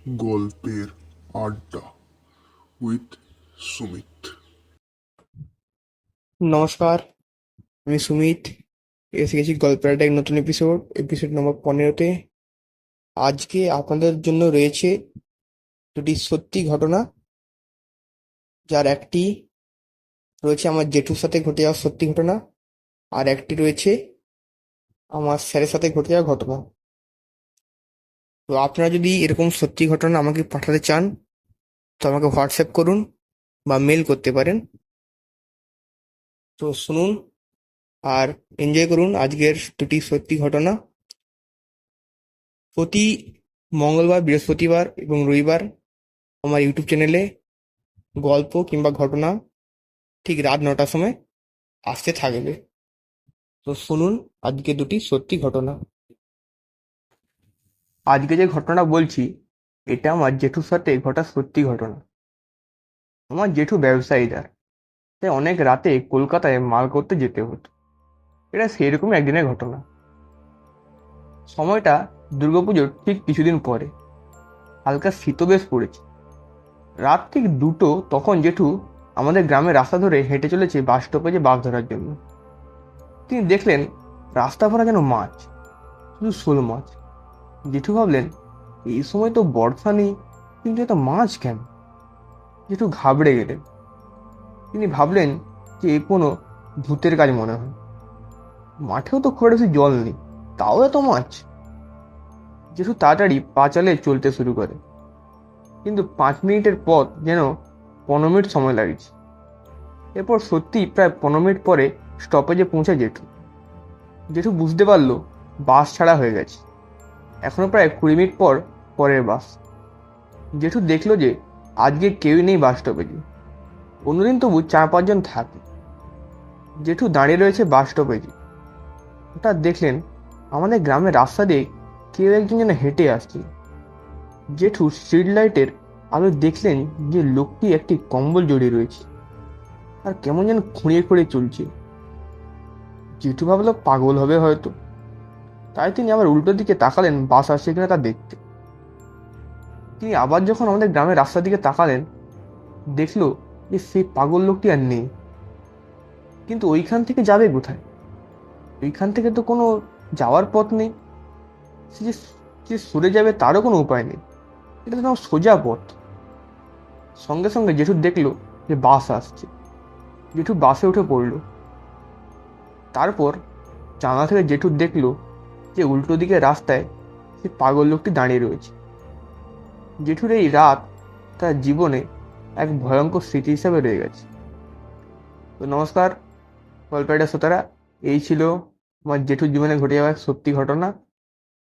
গল্পের আড্ডা উইথ সুমিত। নমস্কার, আমি সুমিত। এসে গেছি গল্পের একটা এক নতুন এপিসোড নম্বর 15-তে। আজকে আপনাদের জন্য রয়েছে দুটি সত্যি ঘটনা, যার একটি রয়েছে আমার জেঠুর সাথে ঘটে যাওয়া সত্যি ঘটনা, আর একটি রয়েছে আমার স্যারের সাথে ঘটে যাওয়া ঘটনা। তো আপনারা যদি এরকম সত্যি ঘটনা আমাকে পাঠাতে চান, তো আমাকে হোয়াটসঅ্যাপ করুন বা মেল করতে পারেন। তো শুনুন আর এনজয় করুন আজকের দুটি সত্যি ঘটনা। প্রতি মঙ্গলবার, বৃহস্পতিবার এবং রবিবার আমার ইউটিউব চ্যানেলে গল্প কিংবা ঘটনা ঠিক রাত 9টার সময় আসতে থাকবে। তো শুনুন আজকে দুটি সত্যি ঘটনা। আজকে যে ঘটনাটা বলছি, এটা আমার জেঠুর সাথে ঘটা সত্যি ঘটনা। আমার জেঠু ব্যবসায়ীদার, তাই অনেক রাতে কলকাতায় মাল করতে যেতে হতো। এটা সেরকমই একদিনের ঘটনা। সময়টা দুর্গাপুজোর ঠিক কিছুদিন পরে। হালকা শীতও বেশ পড়েছে। রাত ঠিক 2টো তখন জেঠু আমাদের গ্রামের রাস্তা ধরে হেঁটে চলেছে বাস স্টপেজে বাস ধরার জন্য। তিনি দেখলেন রাস্তা ভরা যেন মাছ, শুধু শোল মাছ। জেঠু ভাবলেন, এই সময় তো বর্ষা নেই, কিন্তু এত মাছ কেন? জেঠু ঘাবড়ে গেলেন। তিনি ভাবলেন যে এ কোনো ভূতের কাজ মনে হয়। মাঠেও তো খুব বেশি জল নেই, তাও এত মাছ। জেঠু তাড়াতাড়ি পা চালিয়ে চলতে শুরু করে, কিন্তু 5 মিনিটের পথ যেন 15 মিনিট সময় লাগছে। এরপর সত্যিই প্রায় 15 মিনিট পরে স্টপেজে পৌঁছে জেঠু। জেঠু বুঝতে পারলো বাস ছাড়া হয়ে গেছে। এখনো প্রায় 20 মিনিট পর পরের বাস। জেঠু দেখলো যে আজকে কেউই নেই বাস স্টপেজে। অন্যদিন তবু 4-5 জন থাকে। জেঠু দাঁড়িয়ে রয়েছে বাস স্টপেজে। হঠাৎ দেখলেন আমাদের গ্রামের রাস্তা দিয়ে কেউ একজন যেন হেঁটে আসছে। জেঠু স্ট্রিট লাইটের আলো দেখলেন যে লোকটি একটি কম্বল জড়িয়ে রয়েছে আর কেমন যেন খুঁড়িয়ে খুঁড়িয়ে চলছে। জেঠু ভাবলো পাগল হবে হয়তো, তাই তিনি আবার উল্টো দিকে তাকালেন বাস আসছে কিনা তা দেখতে। তিনি আবার যখন আমাদের গ্রামের রাস্তার দিকে তাকালেন, দেখলো যে সেই পাগল লোকটি আর নেই। কিন্তু ওইখান থেকে যাবে কোথায়? ওইখান থেকে তো কোনো যাওয়ার পথ নেই। সে যে যে সরে যাবে তারও কোনো উপায় নেই। এটা তো সোজা পথ। সঙ্গে সঙ্গে জেঠু দেখলো যে বাস আসছে। জেঠু বাসে উঠে পড়লো। তারপর জানলা থেকে জেঠু দেখলো যে উল্টো দিকে রাস্তায় সে পাগল লোকটি দাঁড়িয়ে রয়েছে। জেঠুর এই রাত তার জীবনে এক ভয়ঙ্কর স্মৃতি হিসাবে রয়ে গেছে। তো নমস্কার গল্পের শ্রোতারা, এই ছিল আমার জেঠুর জীবনে ঘটে যাওয়া এক সত্যি ঘটনা।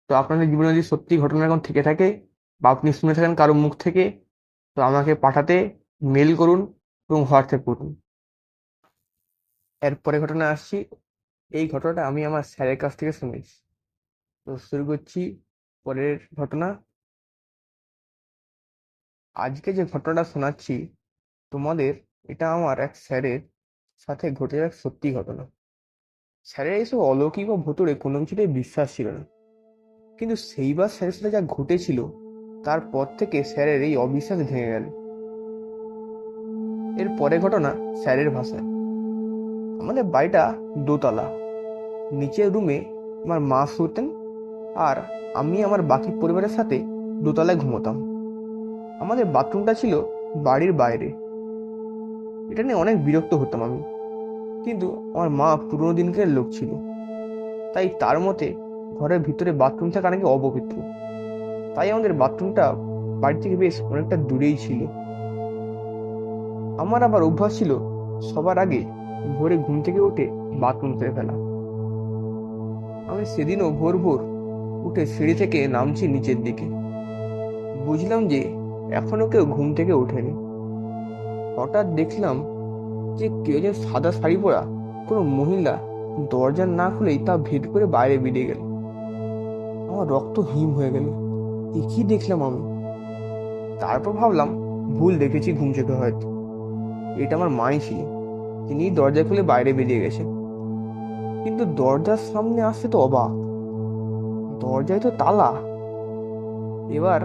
তো আপনাদের জীবনে যদি সত্যি ঘটনা এখন থেকে থাকে বা আপনি শুনে থাকেন কারো মুখ থেকে, তো আমাকে পাঠাতে মেল করুন এবং হোয়াটসঅ্যাপ করুন। এরপরে ঘটনা আসছি। এই ঘটনাটা আমি আমার স্যারের কাছ থেকে শুনেছি। তো শুরু করছি পরের ঘটনা। আজকে যে ঘটনাটা শোনাচ্ছি তোমাদের, এটা আমার এক স্যারের সাথে ঘটে যাওয়া এক সত্যি ঘটনা। স্যারের এইসব অলৌকিক বা ভুতুড়ে কোনো কিছুতেই বিশ্বাস ছিল না, কিন্তু সেইবার স্যারের সাথে যা ঘটেছিল তারপর থেকে স্যারের এই অবিশ্বাস ভেঙে গেল। এর পরে ঘটনা স্যারের ভাষায়। আমাদের বাড়িটা দোতলা। নিচের রুমে আমার মা শুতেন, আর আমি আমার বাকি পরিবারের সাথে দোতলায় ঘুমোতাম। আমাদের বাথরুমটা ছিল বাড়ির বাইরে। এটা নিয়ে অনেক বিরক্ত হতাম আমি, কিন্তু আমার মা পুরোনো দিনকার লোক ছিল, তাই তার মতে ঘরের ভিতরে বাথরুম থাকা নাকি অপবিত্র। তাই আমাদের বাথরুমটা বাড়ি থেকে বেশ অনেকটা দূরেই ছিল। আমার আবার অভ্যাস ছিল সবার আগে ভোরে ঘুম থেকে উঠে বাথরুম সেরে ফেলা। আমি সেদিনও ভোর ভোর উঠে সিঁড়ি থেকে নামছি নিচের দিকে। বুঝলাম যে এখনো কেউ ঘুম থেকে ওঠেনি। হঠাৎ দেখলাম যে কেউ যেন সাদা শাড়ি পরা কোনো মহিলা দরজা না খুলেই তা ভেদ করে বাইরে বেরিয়ে গেল। আমার রক্ত হিম হয়ে গেল। কি দেখলাম আমি? তারপর ভাবলাম ভুল দেখেছি, ঘুম চোখে হয়তো। এটা আমার মাই ছিল, তিনি দরজা খুলে বাইরে বেরিয়ে গেছে। কিন্তু দরজার সামনে আসছে তো অবাক, দরজায় তো তালা। এবার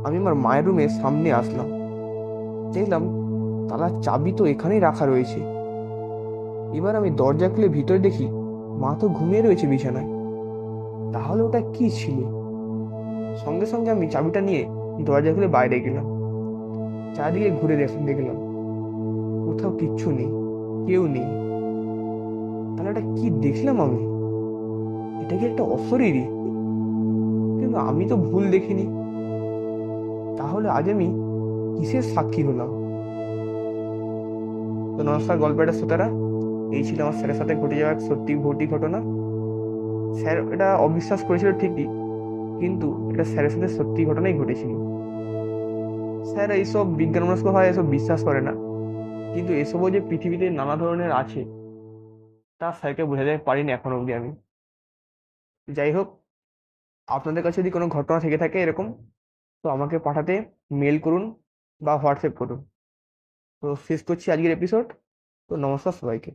আমি আমার মায়ের রুমের সামনে আসলাম, দেখলাম তালার চাবি তো এখানেই রাখা রয়েছে। এবার আমি দরজা খুলে ভিতরে দেখি মা তো ঘুমিয়ে রয়েছে বিছানায়। তাহলে ওটা কি ছিল? সঙ্গে সঙ্গে আমি চাবিটা নিয়ে দরজা খুলে বাইরে গেলাম। চারদিকে ঘুরে দেখলাম কোথাও কিচ্ছু নেই, কেউ নেই। তাহলে এটা কি দেখলাম আমি? এটা কি একটা অশরীরই? কিন্তু আমি তো ভুল দেখিনি। তাহলে আজ আমি কিসের সাক্ষী হলাম? তো নমস্কার গল্পের শ্রোতারা, এই ছিল আমার স্যারের সাথে ঘটে যাওয়া এক সত্যি ঘটি ঘটনা। স্যার এটা অবিশ্বাস করেছিল ঠিকই, কিন্তু এটা স্যারের সাথে সত্যি ঘটনাই ঘটেছিল। স্যার এইসব বিজ্ঞানমনস্ক হয় এসব বিশ্বাস করে না, কিন্তু এসবও যে পৃথিবীতে নানা ধরনের আছে তা স্যারকে বোঝাতে পারিনি এখনো অবধি আমি। যাই হোক, আপনাদের কাছে যদি কোনো ঘটনা থেকে থাকে এরকম, তো আমাকে পাঠাতে মেল করুন বা হোয়াটসঅ্যাপ করুন। তো শেষ করছি আজকের এপিসোড। তো নমস্কার সবাইকে।